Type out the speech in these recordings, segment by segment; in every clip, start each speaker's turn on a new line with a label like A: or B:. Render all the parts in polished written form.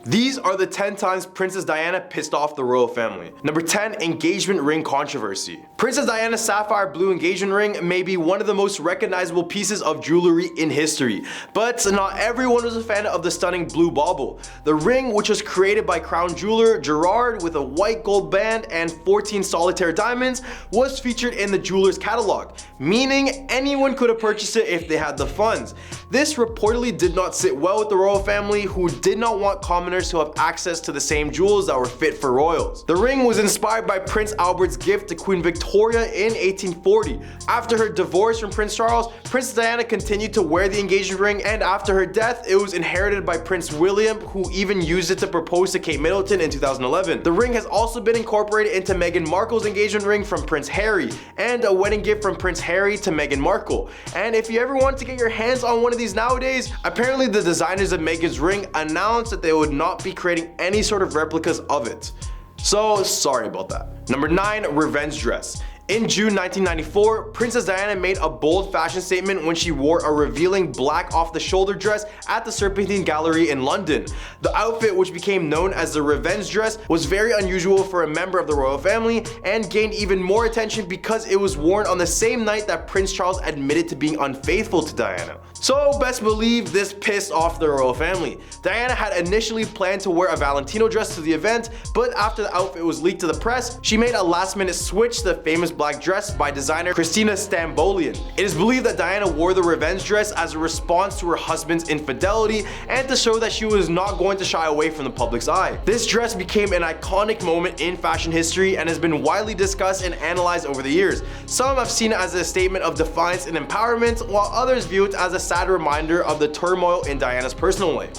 A: These are the 10 times Princess Diana pissed off the royal family. Number 10, engagement ring controversy. Princess Diana's sapphire blue engagement ring may be one of the most recognizable pieces of jewelry in history, but not everyone was a fan of the stunning blue bauble. The ring, which was created by crown jeweler Gerard with a white gold band and 14 solitaire diamonds, was featured in the jeweler's catalog, meaning anyone could have purchased it if they had the funds. This reportedly did not sit well with the royal family, who did not want commoners to have access to the same jewels that were fit for royals. The ring was inspired by Prince Albert's gift to Queen Victoria in 1840. After her divorce from Prince Charles, Princess Diana continued to wear the engagement ring, and after her death, it was inherited by Prince William, who even used it to propose to Kate Middleton in 2011. The ring has also been incorporated into Meghan Markle's engagement ring from Prince Harry, and a wedding gift from Prince Harry to Meghan Markle. And if you ever want to get your hands on one of these nowadays, apparently the designers of Meghan's ring announced that they would not be creating any sort of replicas of it. So sorry about that. Number 9, revenge dress. In June 1994, Princess Diana made a bold fashion statement when she wore a revealing black off-the-shoulder dress at the Serpentine Gallery in London. The outfit, which became known as the revenge dress, was very unusual for a member of the royal family and gained even more attention because it was worn on the same night that Prince Charles admitted to being unfaithful to Diana. So best believe this pissed off the royal family. Diana had initially planned to wear a Valentino dress to the event, but after the outfit was leaked to the press, she made a last-minute switch to the famous black dress by designer Christina Stambolian. It is believed that Diana wore the revenge dress as a response to her husband's infidelity and to show that she was not going to shy away from the public's eye. This dress became an iconic moment in fashion history and has been widely discussed and analyzed over the years. Some have seen it as a statement of defiance and empowerment, while others view it as a sad reminder of the turmoil in Diana's personal life.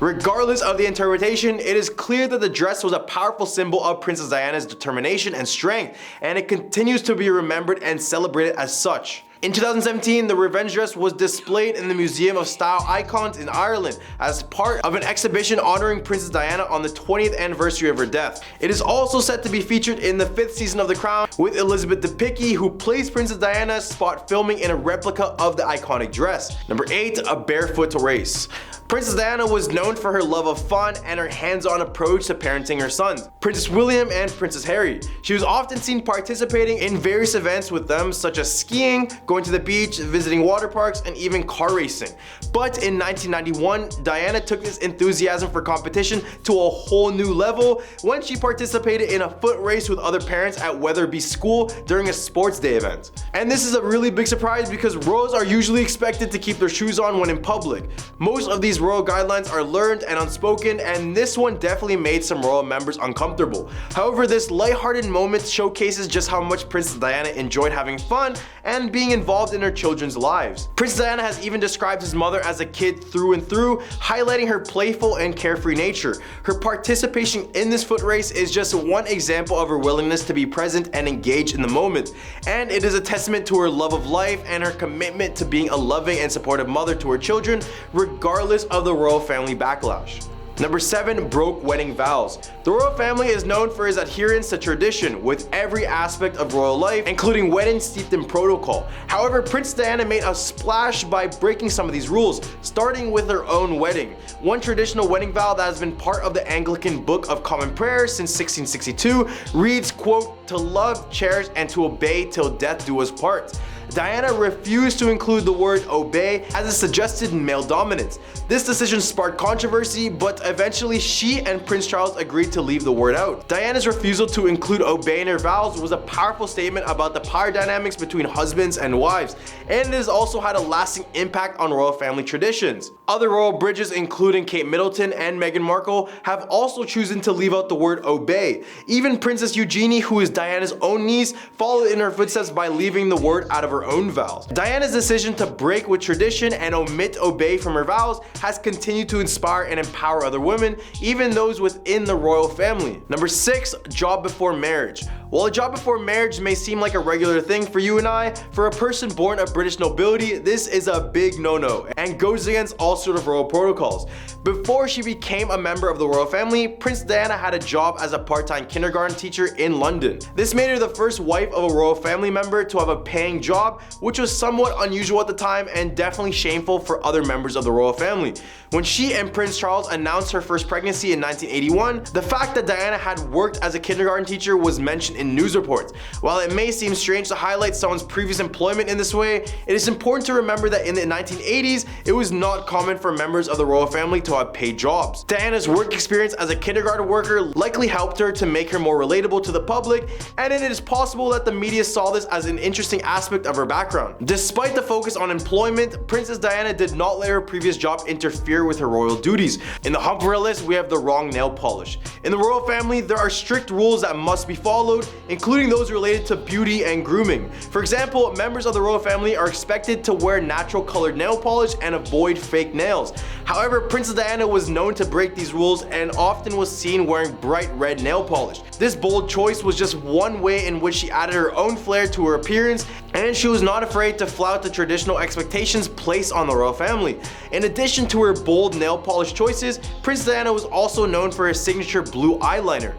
A: Regardless of the interpretation, it is clear that the dress was a powerful symbol of Princess Diana's determination and strength, and it continues to be remembered and celebrated as such. In 2017, the revenge dress was displayed in the Museum of Style Icons in Ireland as part of an exhibition honoring Princess Diana on the 20th anniversary of her death. It is also set to be featured in the 5th season of The Crown, with Elizabeth Debicki, who plays Princess Diana, spot filming in a replica of the iconic dress. Number 8, a barefoot race. Princess Diana was known for her love of fun and her hands-on approach to parenting her sons, Prince William and Princess Harry. She was often seen participating in various events with them, such as skiing, going to the beach, visiting water parks, and even car racing. But in 1991, Diana took this enthusiasm for competition to a whole new level when she participated in a foot race with other parents at Weatherby School during a sports day event. And this is a really big surprise because royals are usually expected to keep their shoes on when in public. Most of these royal guidelines are learned and unspoken, and this one definitely made some royal members uncomfortable. However, this lighthearted moment showcases just how much Princess Diana enjoyed having fun and being involved in her children's lives. Princess Diana has even described his mother as a kid through and through, highlighting her playful and carefree nature. Her participation in this foot race is just one example of her willingness to be present and engaged in the moment, and it is a testament to her love of life and her commitment to being a loving and supportive mother to her children, regardless of the royal family backlash. Number 7, broke wedding vows. The royal family is known for its adherence to tradition with every aspect of royal life, including weddings steeped in protocol. However, Princess Diana made a splash by breaking some of these rules, starting with her own wedding. One traditional wedding vow that has been part of the Anglican Book of Common Prayer since 1662 reads, quote, "To love, cherish, and to obey till death do us part." Diana refused to include the word obey as it suggested male dominance. This decision sparked controversy, but eventually she and Prince Charles agreed to leave the word out. Diana's refusal to include obey in her vows was a powerful statement about the power dynamics between husbands and wives, and it has also had a lasting impact on royal family traditions. Other royal bridges, including Kate Middleton and Meghan Markle, have also chosen to leave out the word obey. Even Princess Eugenie, who is Diana's own niece, followed in her footsteps by leaving the word out of her own vows. Diana's decision to break with tradition and omit obey from her vows has continued to inspire and empower other women, even those within the royal family. Number 6, job before marriage. While a job before marriage may seem like a regular thing for you and I, for a person born of British nobility, this is a big no-no and goes against all sort of royal protocols. Before she became a member of the royal family, Princess Diana had a job as a part-time kindergarten teacher in London. This made her the first wife of a royal family member to have a paying job, which was somewhat unusual at the time and definitely shameful for other members of the royal family. When she and Prince Charles announced her first pregnancy in 1981, the fact that Diana had worked as a kindergarten teacher was mentioned in news reports. While it may seem strange to highlight someone's previous employment in this way, it is important to remember that in the 1980s, it was not common for members of the royal family to have paid jobs. Diana's work experience as a kindergarten worker likely helped her to make her more relatable to the public, and it is possible that the media saw this as an interesting aspect of her background. Despite the focus on employment, Princess Diana did not let her previous job interfere with her royal duties. In the Humper list, we have the wrong nail polish. In the royal family, there are strict rules that must be followed, including those related to beauty and grooming. For example, members of the royal family are expected to wear natural colored nail polish and avoid fake nails. However, Princess Diana was known to break these rules and often was seen wearing bright red nail polish. This bold choice was just one way in which she added her own flair to her appearance, and she was not afraid to flout the traditional expectations placed on the royal family. In addition to her bold nail polish choices, Princess Diana was also known for her signature blue eyeliner.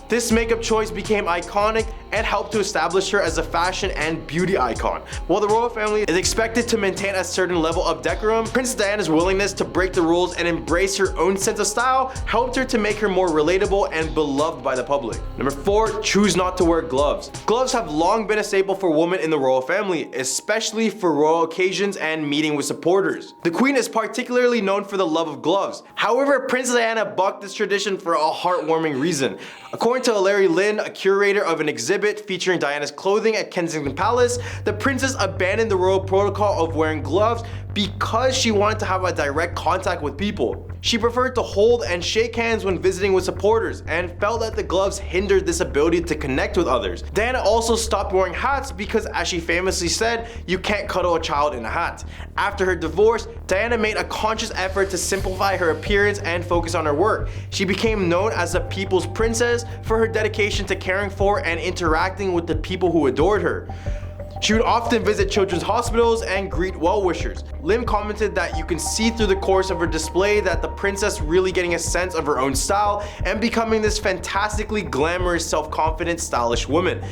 A: This makeup choice became iconic and helped to establish her as a fashion and beauty icon. While the royal family is expected to maintain a certain level of decorum, Princess Diana's willingness to break the rules and embrace her own sense of style helped her to make her more relatable and beloved by the public. Number 4, choose not to wear gloves. Gloves have long been a staple for women in the royal family, especially for royal occasions and meeting with supporters. The Queen is particularly known for the love of gloves. However, Princess Diana bucked this tradition for a heartwarming reason. According to Larry Lynn, a curator of an exhibit featuring Diana's clothing at Kensington Palace, the princess abandoned the royal protocol of wearing gloves because she wanted to have a direct contact with people. She preferred to hold and shake hands when visiting with supporters and felt that the gloves hindered this ability to connect with others. Diana also stopped wearing hats because, as she famously said, you can't cuddle a child in a hat. After her divorce, Diana made a conscious effort to simplify her appearance and focus on her work. She became known as the People's Princess for her dedication to caring for and interacting with the people who adored her. She would often visit children's hospitals and greet well-wishers. Lim commented that you can see through the course of her display that the princess really getting a sense of her own style and becoming this fantastically glamorous, self-confident, stylish woman.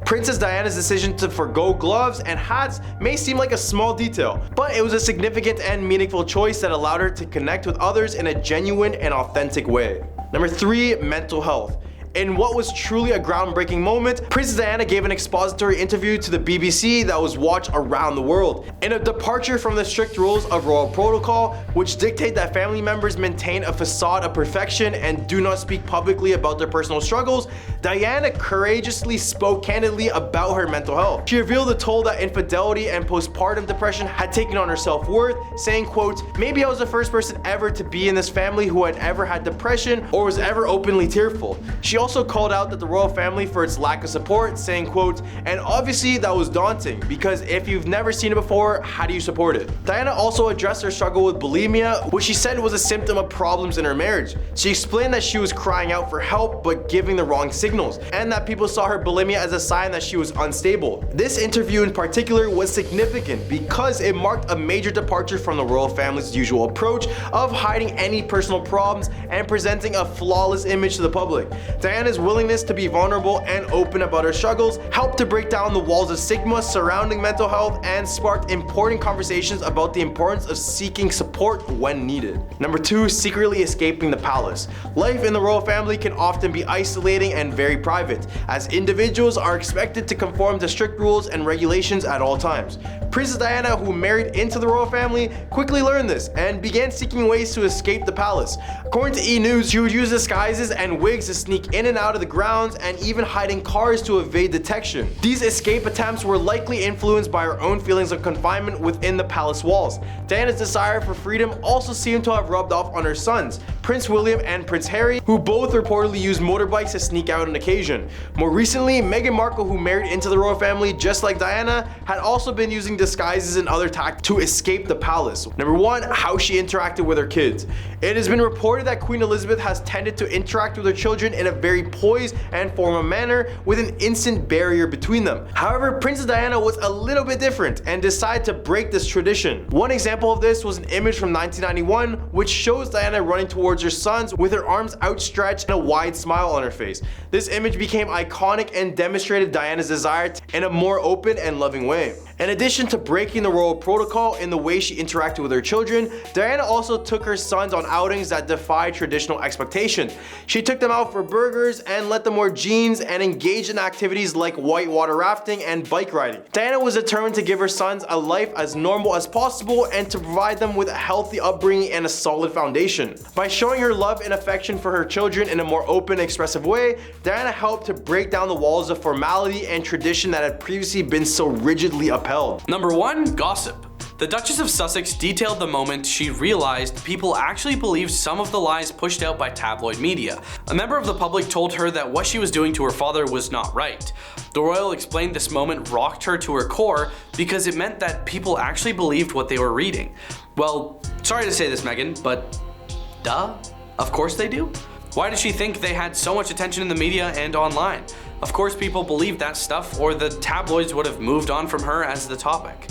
A: Princess Diana's decision to forgo gloves and hats may seem like a small detail, but it was a significant and meaningful choice that allowed her to connect with others in a genuine and authentic way. Number 3, mental health. In what was truly a groundbreaking moment, Princess Diana gave an expository interview to the BBC that was watched around the world. In a departure from the strict rules of royal protocol, which dictate that family members maintain a facade of perfection and do not speak publicly about their personal struggles, Diana courageously spoke candidly about her mental health. She revealed the toll that infidelity and postpartum depression had taken on her self-worth, saying, quote, "Maybe I was the first person ever to be in this family who had ever had depression or was ever openly tearful." She also called out that the royal family for its lack of support, saying, quote, "And obviously that was daunting, because if you've never seen it before, how do you support it?" Diana also addressed her struggle with bulimia, which she said was a symptom of problems in her marriage. She explained that she was crying out for help but giving the wrong signals, and that people saw her bulimia as a sign that she was unstable. This interview in particular was significant because it marked a major departure from the royal family's usual approach of hiding any personal problems and presenting a flawless image to the public. Diana's willingness to be vulnerable and open about her struggles helped to break down the walls of stigma surrounding mental health and sparked important conversations about the importance of seeking support when needed. Number 2, secretly escaping the palace. Life in the royal family can often be isolating and very private, as individuals are expected to conform to strict rules and regulations at all times. Princess Diana, who married into the royal family, quickly learned this and began seeking ways to escape the palace. According to E! News, she would use disguises and wigs to sneak in and out of the grounds and even hide in cars to evade detection. These escape attempts were likely influenced by her own feelings of confinement within the palace walls. Diana's desire for freedom also seemed to have rubbed off on her sons, Prince William and Prince Harry, who both reportedly used motorbikes to sneak out on occasion. More recently, Meghan Markle, who married into the royal family just like Diana, had also been using disguises and other tactics to escape the palace. Number 1, how she interacted with her kids. It has been reported that Queen Elizabeth has tended to interact with her children in a very poised and formal manner with an instant barrier between them. However, Princess Diana was a little bit different and decided to break this tradition. One example of this was an image from 1991 which shows Diana running towards her sons with her arms outstretched and a wide smile on her face. This image became iconic and demonstrated Diana's desire in a more open and loving way. In addition to breaking the royal protocol in the way she interacted with her children, Diana also took her sons on outings that defied traditional expectations. She took them out for burgers and let them wear jeans and engaged in activities like whitewater rafting and bike riding. Diana was determined to give her sons a life as normal as possible and to provide them with a healthy upbringing and a solid foundation. By showing her love and affection for her children in a more open, expressive way, Diana helped to break down the walls of formality and tradition that had previously been so rigidly upheld.
B: Number 1, gossip. The Duchess of Sussex detailed the moment she realized people actually believed some of the lies pushed out by tabloid media. A member of the public told her that what she was doing to her father was not right. The royal explained this moment rocked her to her core because it meant that people actually believed what they were reading. Well, sorry to say this, Meghan, but duh, of course they do. Why did she think they had so much attention in the media and online? Of course people believed that stuff, or the tabloids would have moved on from her as the topic.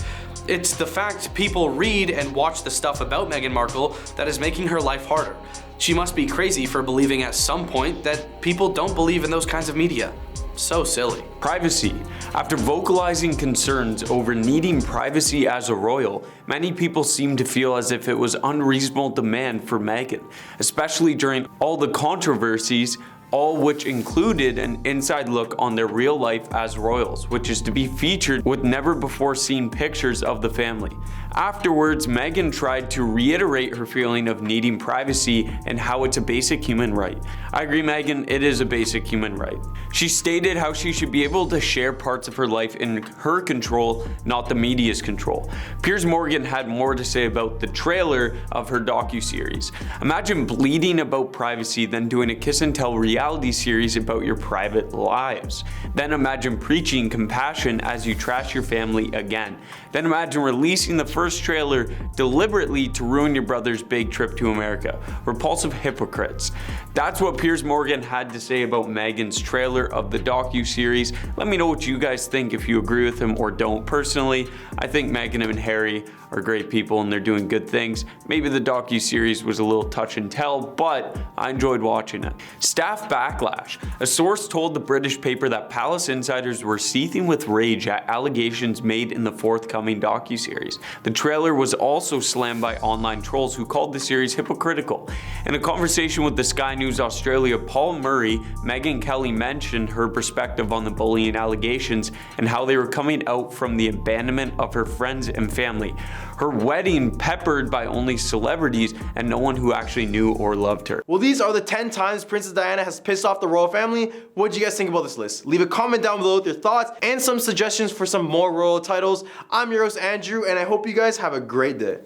B: It's the fact people read and watch the stuff about Meghan Markle that is making her life harder. She must be crazy for believing at some point that people don't believe in those kinds of media. So silly.
C: Privacy. After vocalizing concerns over needing privacy as a royal, many people seem to feel as if it was unreasonable demand for Meghan, especially during all the controversies, all which included an inside look on their real life as royals, which is to be featured with never before seen pictures of the family. Afterwards, Meghan tried to reiterate her feeling of needing privacy and how it's a basic human right. I agree, Meghan, it is a basic human right. She stated how she should be able to share parts of her life in her control, not the media's control. Piers Morgan had more to say about the trailer of her docuseries. Imagine bleeding about privacy, then doing a kiss and tell reality series about your private lives. Then imagine preaching compassion as you trash your family again. Then imagine releasing the first trailer deliberately to ruin your brother's big trip to America. Repulsive hypocrites. That's what Piers Morgan had to say about Meghan's trailer of the docu-series. Let me know what you guys think, if you agree with him or don't. Personally, I think Meghan and Harry are great people and they're doing good things. Maybe the docu-series was a little touch and tell, but I enjoyed watching it. Staff backlash. A source told the British paper that palace insiders were seething with rage at allegations made in the forthcoming docu-series. The trailer was also slammed by online trolls who called the series hypocritical. In a conversation with the Sky News Australia, Paul Murray, Meghan Kelly mentioned her perspective on the bullying allegations and how they were coming out from the abandonment of her friends and family. Her wedding peppered by only celebrities and no one who actually knew or loved her.
A: Well, these are the 10 times Princess Diana has pissed off the royal family. What do you guys think about this list? Leave a comment down below with your thoughts and some suggestions for some more royal titles. I'm your host Andrew, and I hope you guys have a great day.